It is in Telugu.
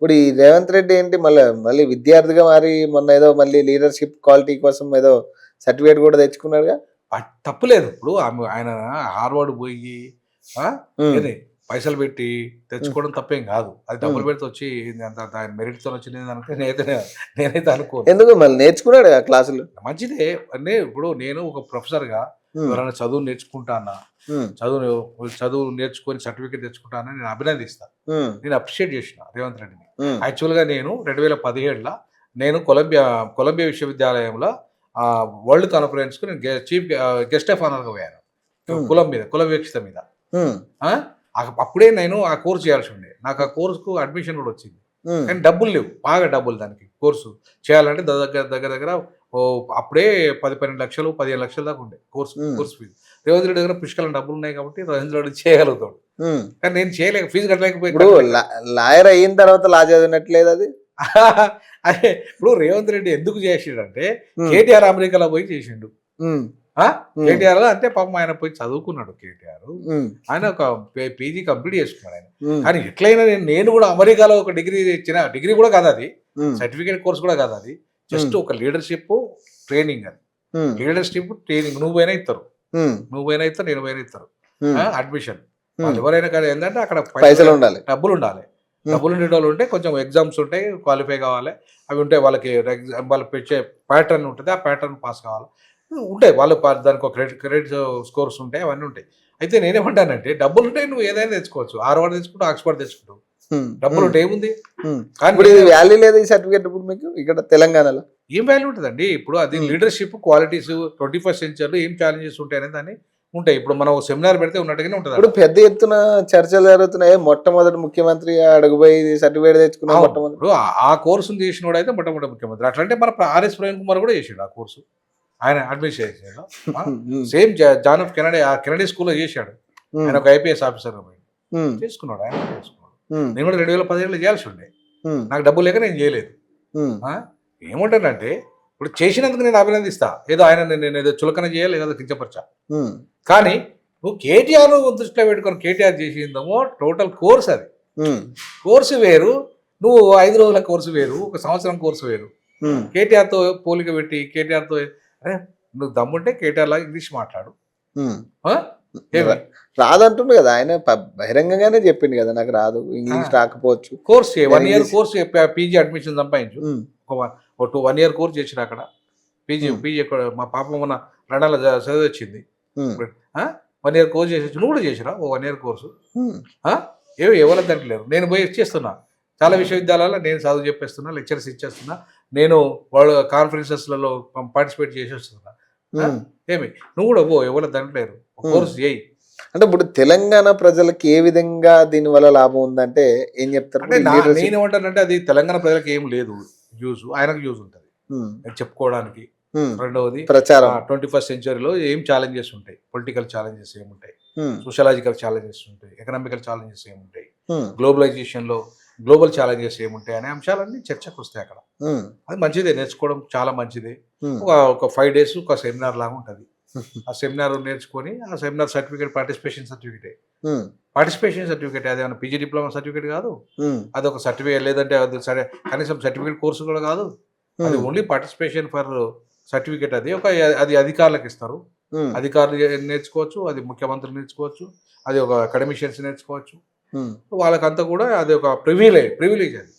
ఇప్పుడు ఈ రేవంత్ రెడ్డి ఏంటి మళ్ళీ మళ్ళీ విద్యార్థిగా మారి మొన్న ఏదో మళ్ళీ లీడర్‌షిప్ క్వాలిటీ కోసం ఏదో సర్టిఫికేట్ గూడా తెచ్చుకున్నాడుగా? తప్పులేదు. ఇప్పుడు ఆయన హార్వర్డ్ పోయి ఆ! హ్మ్. ఏది పైసలు పెట్టి హ్మ్. తెచ్చుకోవడం తప్పేం కాదు. అది హ్మ్. డబ్బులు పెడితే వచ్చి అంత ఆయన మెరిట్‌తోని వచ్చిందనుకుంటే నేనైతే అనుకోను. ఎందుకు మళ్ళీ నేర్చుకున్నాడుగా క్లాసులు? మంచిదే. ఇప్పుడు నేను ఒక ప్రొఫెసర్‌గా హ్మ్. ఎవరైనా చదువు నేర్చుకుంటా అన్నా, హ్మ్. చదువు నేర్చుకొని సర్టిఫికేట్ తెచ్చుకుంటానని నేను అభినందిస్తా. హ్మ్. నేను అప్రిషియేట్ చేసిన రేవంత్ రెడ్డిని. హ్మ్. యాక్చువల్‌గా నేను 2017లో నేను కొలంబియా విశ్వవిద్యాలయంలో వరల్డ్ కాన్ఫరెన్స్‌కు నేను గెస్ట్ ఆఫ్ హానర్‌గా పోయాను. హ్మ్. కుల వివక్షత మీద. హ్మ్. ఆ! అప్పుడే నేను ఆ కోర్స్ చేయాల్సి ఉండే. నాకు ఆ కోర్స్‌కు అడ్మిషన్ కూడా వచ్చింది. హ్మ్. కానీ డబ్బులు లేవు. బాగా డబ్బులు దానికి కోర్సు చేయాలంటే దగ్గర అప్పుడే 10, 12 లక్షలు, 15 లక్షల దాకా ఉండే హ్మ్. Course fee. రేవంత్ రెడ్డి దగ్గర పుష్కలం డబ్బులున్నాయి కాబట్టి రేవంత్ రెడ్డి చేయగలుగుతాడు. హ్మ్. కానీ నేను చేయలేక ఫీజు ఇప్పుడు లాయర్ అయిన తర్వాత లా చదివినట్లేదది? అదే ఇప్పుడు రేవంత్ రెడ్డి ఎందుకు చేసిండంటే హ్మ్. కేటీఆర్ అమెరికాలో పోయి చేసిండు. హ్మ్. ఆ! హ్మ్. కేటీఆర్ అంటే పాపం ఆయన పోయి చదువుకున్నాడు కేటీఆర్. హ్మ్. ఆయన ఒక పీజీ కంప్లీట్ చేసుకున్నాడు ఆయన. హ్మ్. కానీ ఎట్లైనా నేను కూడా అమెరికాలో ఒక డిగ్రీ తెచ్చిన డిగ్రీ కూడా కాదది. హ్మ్. సర్టిఫికేట్ కోర్స్ కూడా కాదది. హ్మ్. జస్ట్ ఒక లీడర్‌షిప్ ట్రైనింగ్ అది. హ్మ్. లీడర్‌షిప్ ట్రైనింగ్ నువ్వు పోయినా ఇత్తరు. హ్మ్. నువ్వు పోయినా ఇత్తరు. నేను పోయినా ఇత్తరు. హ్మ్. అడ్మిషన్. హ్మ్. వాళ్ళెవరైనా కానీ ఏందంటే అక్కడ పైసలుండాలి. డబ్బులుండాలి. హ్మ్. డబ్బులుండేటోళ్ళు ఉంటే కొంచెం ఎగ్జామ్స్ ఉంటాయి. క్వాలిఫై కావాలి. అవి ఉంటాయి. వాళ్ళకి వాళ్ళు పిలిచే ప్యాటర్న్ ఉంటది. ఆ ప్యాటర్న్ పాస్ కావాలి. ఉంటాయి. వాళ్ళు దానికి ఒక క్రెడిట్ స్కోర్స్ ఉంటాయి. అవన్నీ ఉంటాయి. అయితే నేనేమంటానంటే డబ్బులుంటే నువ్వు ఏదైనా తెచ్చుకోవచ్చు. హార్వర్డ్ తెచ్చుకుంటావు, ఆక్స్‌ఫర్డ్ తెచ్చుకుంటావు. హ్మ్. హ్మ్. డబ్బులుంటే ఏముంది? హ్మ్. కానీ ఇప్పుడు ఇది వాల్యూ లేదా ఈ సర్టిఫికేట్ ఇప్పుడు మీకు ఇక్కడ తెలంగాణలో? ఏం వాల్యూ ఉంటదండి? ఇప్పుడు అది హ్మ్. లీడర్‌షిప్ క్వాలిటీస్ 21st సెంచరీలో ఏం ఛాలెంజెస్ ఉంటాయనే దాన్ని ఉంటాయి. ఇప్పుడు మనం ఒక సెమినార్ పెడితే ఉన్నట్టుగానే ఇప్పుడు ఉంటదక్కడ. పెద్ద ఎత్తున చర్చలు జరుగుతున్నాయి. మొట్టమొదటి ముఖ్యమంత్రి అడుగుబోయి సర్టిఫికేట్ తెచ్చుకున్న అవును. మొట్టమొదటి ఇప్పుడు ఆ కోర్స్‌ని చేసినోడైతే మొట్టమొదటి ముఖ్యమంత్రి. అట్లంటే మన ఆర్ఎస్ ప్రవీణ్ కుమార్ కూడా చేసిండు ఆ కోర్సు. ఆయన అడ్మినిస్ట్రేషన్‌లో. ఆ! హ్మ్. సేమ్ జాన్ ఆఫ్ కెనడీ ఆ కెనడీ స్కూల్‌లో చేశాడు. ఆయన హ్మ్. ఒక ఐపీఎస్ ఆఫీసర్‌గా పోయిండు. హ్మ్. చేసుకున్నాడు. ఆయన కూడా చేసుకున్నాడు. హ్మ్. నేను కూడా 2017లో చేయాల్సి ఉండే. హ్మ్. నాకు డబ్బులు లేక నేను చేయలేదు. హ్మ్. ఆ! ఏమంటానంటే ఇప్పుడు చేసినందుకు నేను అభినందిస్తా. ఏదో ఆయనని నేనేదో చులకన చేయాలి, ఏదో కించపరచా. హ్మ్. కానీ నువ్వు కేటీఆర్‌ను దృష్టిలో పెట్టుకొని కేటీఆర్ చేసిందేమో టోటల్ కోర్స్ అది. హ్మ్. కోర్స్ వేరు. నువ్వు 5 రోజుల కోర్స్ వేరు. ఒక సంవత్సరం కోర్స్ వేరు. హ్మ్. కేటీఆర్‌తో పోలిక పెట్టి కేటీఆర్‌తో అరే! నువ్వు దమ్ముంటే కేటీఆర్ లాగా ఇంగ్లీష్ మాట్లాడు. హ్మ్. ఆ! ర ఏమి? రాదంటుండు గదా! ఆయన బహిరంగంగానే చెప్పిండు గదా! నాకు రాదు. ఆ! ఇంగ్లీష్ రాకపోవచ్చు. కోర్స్ చేయి. నేను 1 year English course PG admission సంపాదించు. హ్మ్. ఒక 1 ఇయర్ కోర్స్ చేసిరా అక్కడ. హ్మ్. పీజీ ఎక్కడ మా పాప మొన్న లండన్‌లో చదివొచ్చింది. హ్మ్. ఆ! 1 ఇయర్ కోర్స్ చేసొచ్చు. నువ్వు కూడా చేసిరా ఓ 1 ఇయర్ కోర్సు. హ్మ్. ఆ! ఎవరొద్దంటలేరు. నేను పోయి ఇచ్చేస్తున్నా. చాలా విశ్వవిద్యాలయాల్లో నేను చదువు చెప్పేస్తున్నా, లెక్చర్స్ ఇచ్చేస్తున్నా. నేను వాళ్ళు కాన్ఫరెన్సెస్‌లలో పార్టిసిపేట్ చేసొస్తున్నా. ఆ! హ్మ్. ఏమి? నువ్వు కూడా పో ఎవరొద్దంటలేరు. ఒక హ్మ్. కోర్స్ చేయి. అంటే ఇప్పుడు తెలంగాణ ప్రజలకి ఏ విధంగా దీనివల్ల లాభం ఉందంటే ఏం చెప్తారు? అంటే ఇప్పుడు ఈ లీడర్‌షిప్ నేనేమంటానంటే అది తెలంగాణ ప్రజలకు ఏం లేదు యూజు. ఆయనకు యూజ్ ఉంటది. హ్మ్. అది చెప్పుకోవడానికి. హ్మ్. రెండవది ప్రచారం. 21st సెంచరీలో ఏం ఛాలెంజెస్ ఉంటాయి? పొలిటికల్ ఛాలెంజెస్ ఏముంటాయి? హ్మ్. సోషలాజికల్ ఛాలెంజెస్ ఉంటాయి. ఎకనామికల్ ఛాలెంజెస్ ఏముంటాయి? హ్మ్. గ్లోబలైజేషన్‌లో గ్లోబల్ ఛాలెంజెస్ ఏముంటాయి? అనే అంశాలన్నీ చర్చకొస్తాయి అక్కడ. హ్మ్. అది మంచిదే నేర్చుకోవడం చాలా మంచిదే. హ్మ్. ఒక 5 డేస్ ఒక సెమినార్ లాగా ఉంటది. ఆ సెమినార్ నేర్చుకొని ఆ సెమినార్ సర్టిఫికేట్ పార్టిసిపేషన్ సర్టిఫికేటే. హ్మ్. పార్టిసిపేషన్ సర్టిఫికేట్ అదేమన్నా పీజీ డిప్లొమా సర్టిఫికేట్ కాదు. హ్మ్. అదొక సర్టిఫికేట్ లేదంటే అది సరే కనీసం సర్టిఫికేట్ కోర్స్ కూడా కాదు. అది హ్మ్. ఓన్లీ పార్టిసిపేషన్ ఫర్ సర్టిఫికేట్ అది. అది అధికారులకు ఇస్తారు. హ్మ్. అధికారులు నేర్చుకోవచ్చు. అది ముఖ్యమంత్రులు నేర్చుకోవచ్చు. అది ఒక అకాడమిషియన్స్ నేర్చుకోవచ్చు. హ్మ్. వాళ్ళకంతా కూడా అది ఒక ప్రివిలేజ్ అది.